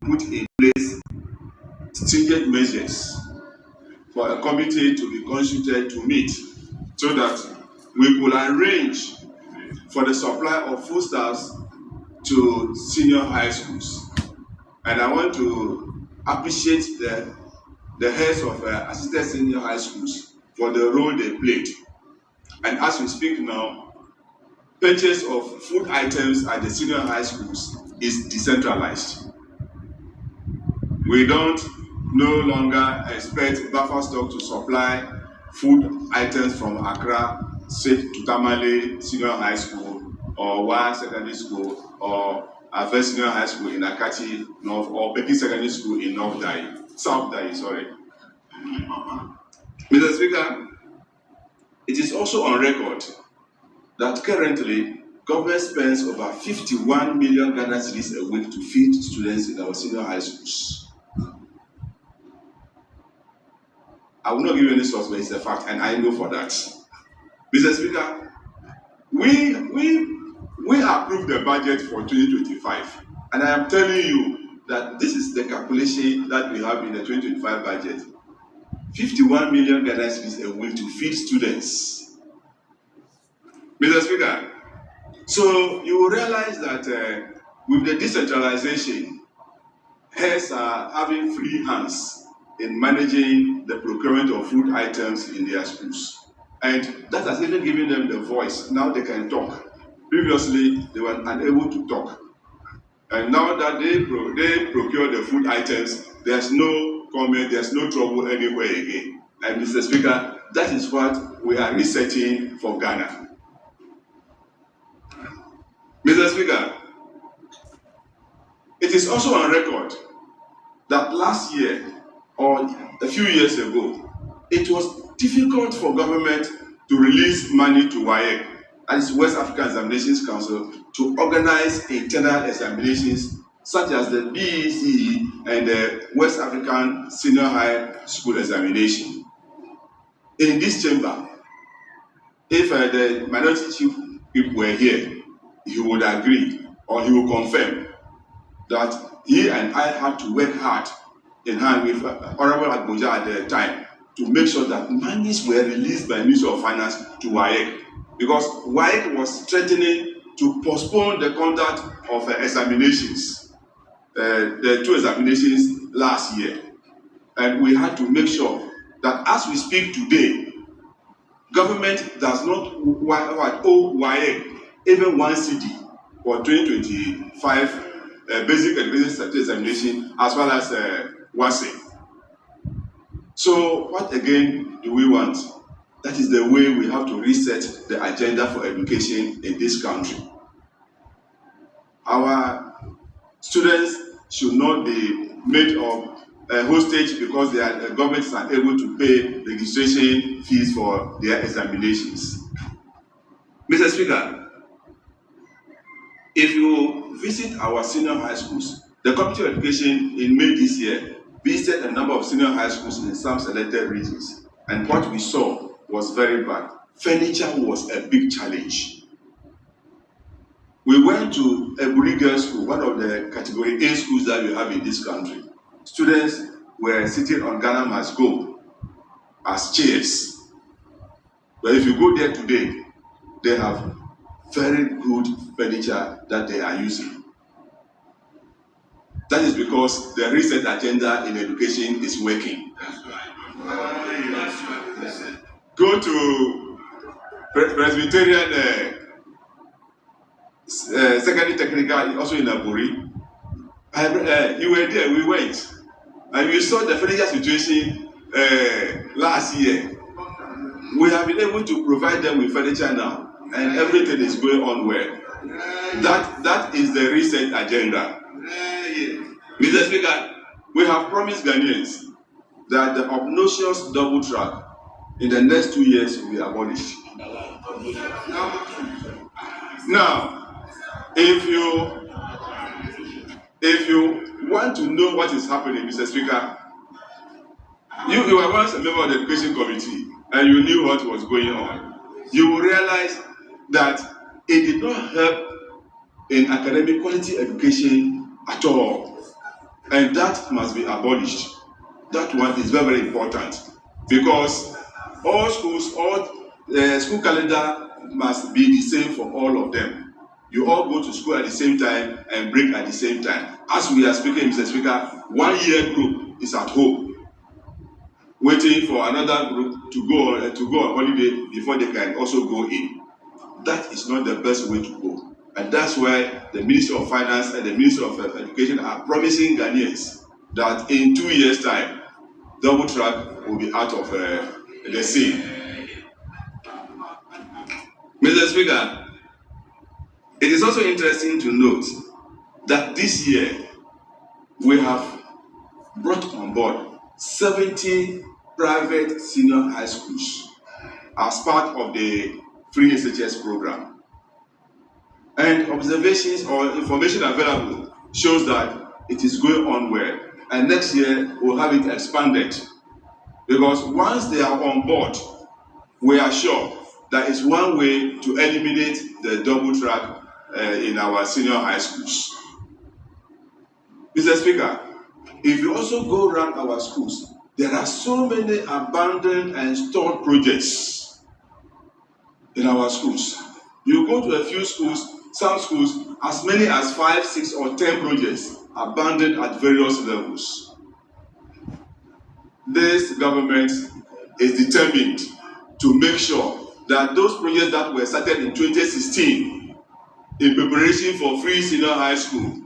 put in place stringent measures for a committee to be constituted to meet so that we could arrange for the supply of foodstuffs to senior high schools. And I want to appreciate the heads of assisted senior high schools for the role they played. And as we speak now, purchase of food items at the senior high schools is decentralized. We don't no longer expect buffer stock to supply food items from Accra straight to Tamale Senior High School or Wa Secondary School or Afe Senior High School in Akati North or Pekin Secondary School in South Dai, sorry. Mr. Speaker, it is also on record that currently government spends over 51 million Ghana cedis a week to feed students in our senior high schools. I will not give you any source, but it's a fact, and I know for that. Mr. Speaker, we approved the budget for 2025, and I am telling you that this is the calculation that we have in the 2025 budget. 51 million Ghana cedis a week to feed students. Mr. Speaker, so you will realize that with the decentralization, heads are having free hands in managing the procurement of food items in their schools. And that has even given them the voice. Now they can talk. Previously, they were unable to talk. And now that they procure the food items, there's no comment, there's no trouble anywhere again. And Mr. Speaker, that is what we are resetting for Ghana. Mr. Speaker, it is also on record that last year, or a few years ago, it was difficult for government to release money to WAEC, that is West African Examinations Council, to organize internal examinations such as the BEC and the West African Senior High School Examination. In this chamber, if the minority chief people were here, he would agree or he would confirm that he and I had to work hard in hand with Honorable Agboja at the time to make sure that monies were released by Ministry of Finance to WAEC, because WAEC was threatening to postpone the conduct of examinations, the two examinations last year. And we had to make sure that as we speak today, government does not owe WAEC even 1 cedi for 2025 basic education certificate examination as well as WASE. So what again do we want? That is the way we have to reset the agenda for education in this country. Our students should not be made of hostage because the government is unable to pay registration fees for their examinations. Mr. Speaker, if you visit our senior high schools, the Committee of Education in May this year visited a number of senior high schools in some selected regions, and what we saw was very bad. Furniture was a big challenge. We went to Eburi Girls School, one of the category A schools that we have in this country. Students were sitting on Ghana Must Go as chairs. But if you go there today, they have very good furniture that they are using. That is because the reset agenda in education is working. Go to Presbyterian Secondary Technical, also in Aburi. You were there, we went. And we saw the furniture situation last year. We have been able to provide them with furniture now, and everything is going on well. That is the reset agenda. Mr. Speaker, we have promised Ghanaians that the obnoxious double track in the next 2 years will be abolished. Now, if you want to know what is happening, Mr. Speaker, you were once a member of the Education Committee and you knew what was going on. You will realize that it did not help in academic quality education at all. And that must be abolished. That one is very, very important, because all schools, school calendar must be the same for all of them. You all go to school at the same time and break at the same time. As we are speaking, Mr. Speaker, 1 year group is at home, waiting for another group to go on holiday before they can also go in. That is not the best way to go. And that's why the Ministry of Finance and the Ministry of Education are promising Ghanaians that in 2 years' time, double track will be out of the scene. Mr. Speaker, it is also interesting to note that this year we have brought on board 70 private senior high schools as part of the free SHS program. And observations or information available shows that it is going on well. And next year we'll have it expanded. Because once they are on board, we are sure that it's one way to eliminate the double track in our senior high schools. Mr. Speaker, if you also go around our schools, there are so many abandoned and stored projects in our schools. You go to a few schools, some schools, as many as 5, 6, or 10 projects abandoned at various levels. This government is determined to make sure that those projects that were started in 2016 in preparation for free senior high school,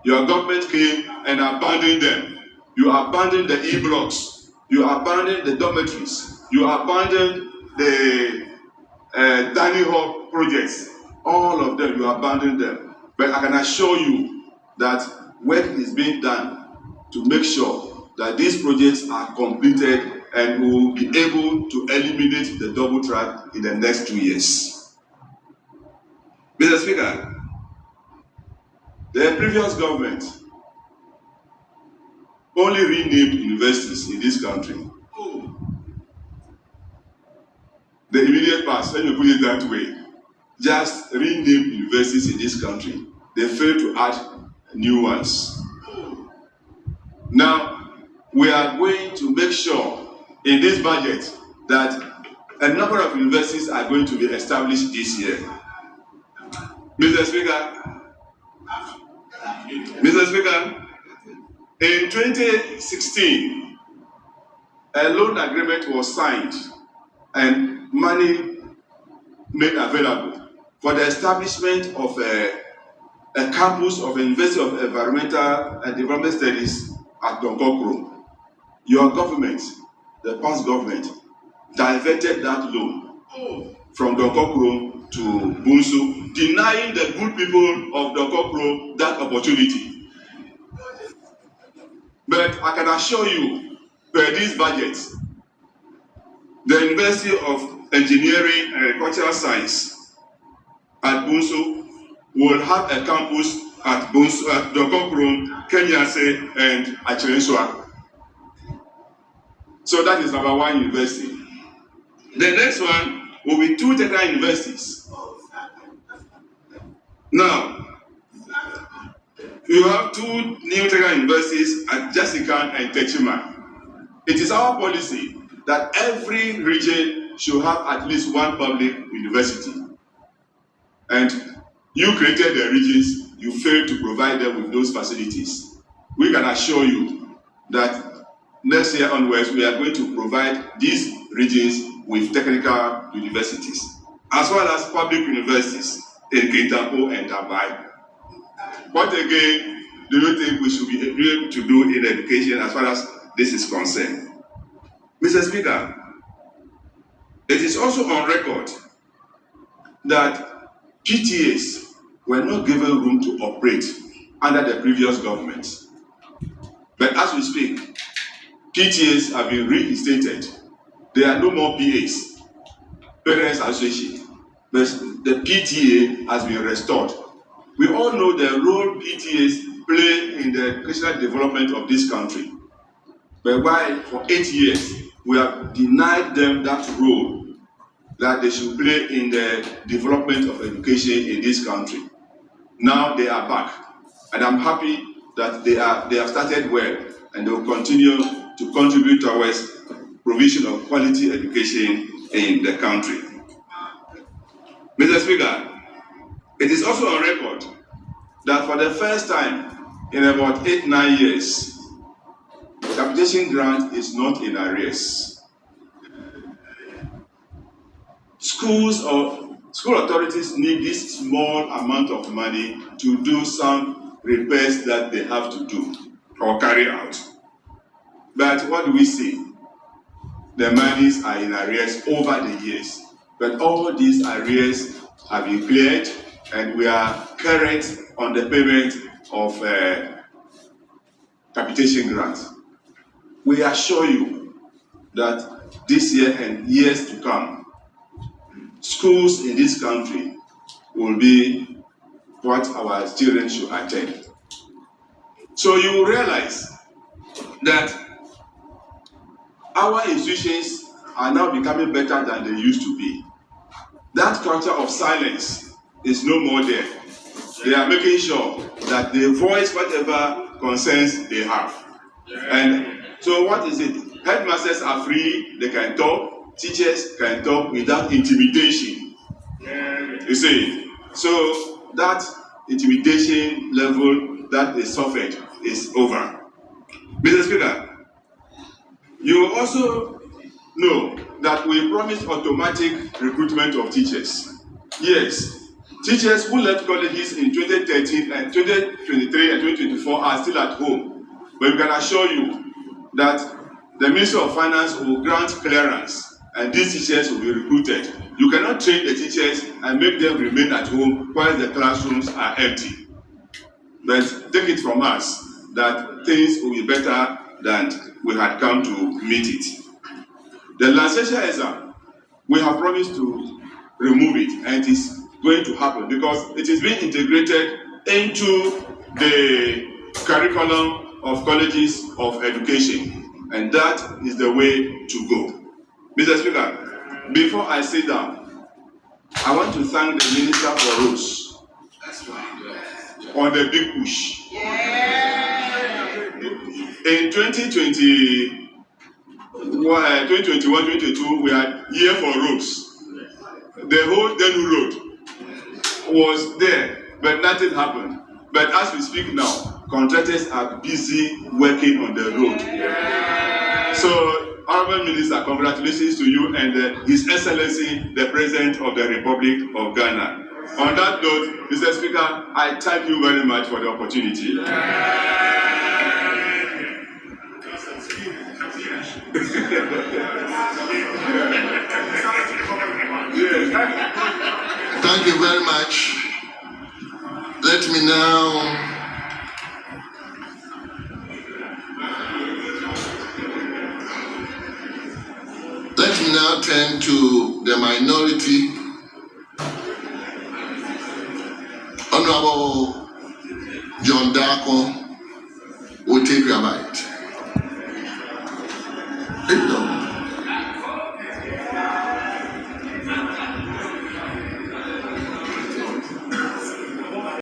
your government came and abandoned them. You abandoned the e-blocks, you abandoned the dormitories, you abandoned the dining hall projects. All of them, you abandoned them. But I can assure you that work is being done to make sure that these projects are completed and we will be able to eliminate the double track in the next 2 years. Mr. Speaker, the previous government only renamed universities in this country. The immediate past, let me put it that way, just renamed universities in this country. They failed to add new ones. Now, we are going to make sure in this budget that a number of universities are going to be established this year. Mr. Speaker, in 2016, a loan agreement was signed and money made available for the establishment of a campus of the University of Environmental and Development Studies at Donkokro. Your government, the past government, diverted that loan from Donkokro to Bunsu, denying the good people of Donkokro that opportunity. But I can assure you, per this budget, the University of Engineering and Agricultural Science at Bunsu will have a campus at Bunsu, at Donkokro, Kenyase, and Achirenswa. So that is number one university. The next one will be 2 technical universities. Now, you have 2 new technical universities at Jessica and Techima. It is our policy that every region should have at least one public university. And you created the regions, you failed to provide them with those facilities. We can assure you that next year onwards, we are going to provide these regions with technical universities, as well as public universities in Kintampo and Dabai. What again do you think we should be able to do in education as far as this is concerned? Mr. Speaker, it is also on record that PTAs were not given room to operate under the previous government. But as we speak, PTAs have been reinstated. There are no more PAs, Parents Association, but the PTA has been restored. We all know the role PTAs play in the educational development of this country. But why, for 8 years, we have denied them that role that they should play in the development of education in this country. Now they are back, and I'm happy that they have started well, and they will continue to contribute towards provision of quality education in the country. Mr. Speaker, it is also on record that for the first time in about 8-9 years, capitation grant is not in arrears. School authorities need this small amount of money to do some repairs that they have to do or carry out. But what do we see? The monies are in arrears over the years. But all these arrears have been cleared, and we are current on the payment of capitation grants. We assure you that this year and years to come, schools in this country will be what our children should attend. So you will realize that our institutions are now becoming better than they used to be. That culture of silence is no more there. They are making sure that they voice whatever concerns they have. And so what is it? Headmasters are free, they can talk, teachers can talk without intimidation. You see, so that intimidation level that they suffered is over. Mr. Speaker, you also know that we promised automatic recruitment of teachers. Yes, teachers who left colleges in 2013 and 2023 and 2024 are still at home. But we can assure you that the Ministry of Finance will grant clearance and these teachers will be recruited. You cannot train the teachers and make them remain at home while the classrooms are empty. But take it from us that things will be better than we had come to meet it. The Lancashire exam, we have promised to remove it, and it is going to happen because it is being integrated into the curriculum of colleges of education, and that is the way to go. Mr. Speaker, before I sit down, I want to thank the Minister for Roads on the big push. In 2021-2022, we had Year for Roads. The whole Denu Road was there, but nothing happened. But as we speak now, contractors are busy working on the road. So, Honorable Minister, congratulations to you and His Excellency, the President of the Republic of Ghana. On that note, Mr. Speaker, I thank you very much for the opportunity. Thank you very much. Let me now turn to the minority. Honorable John Darko will take your bite.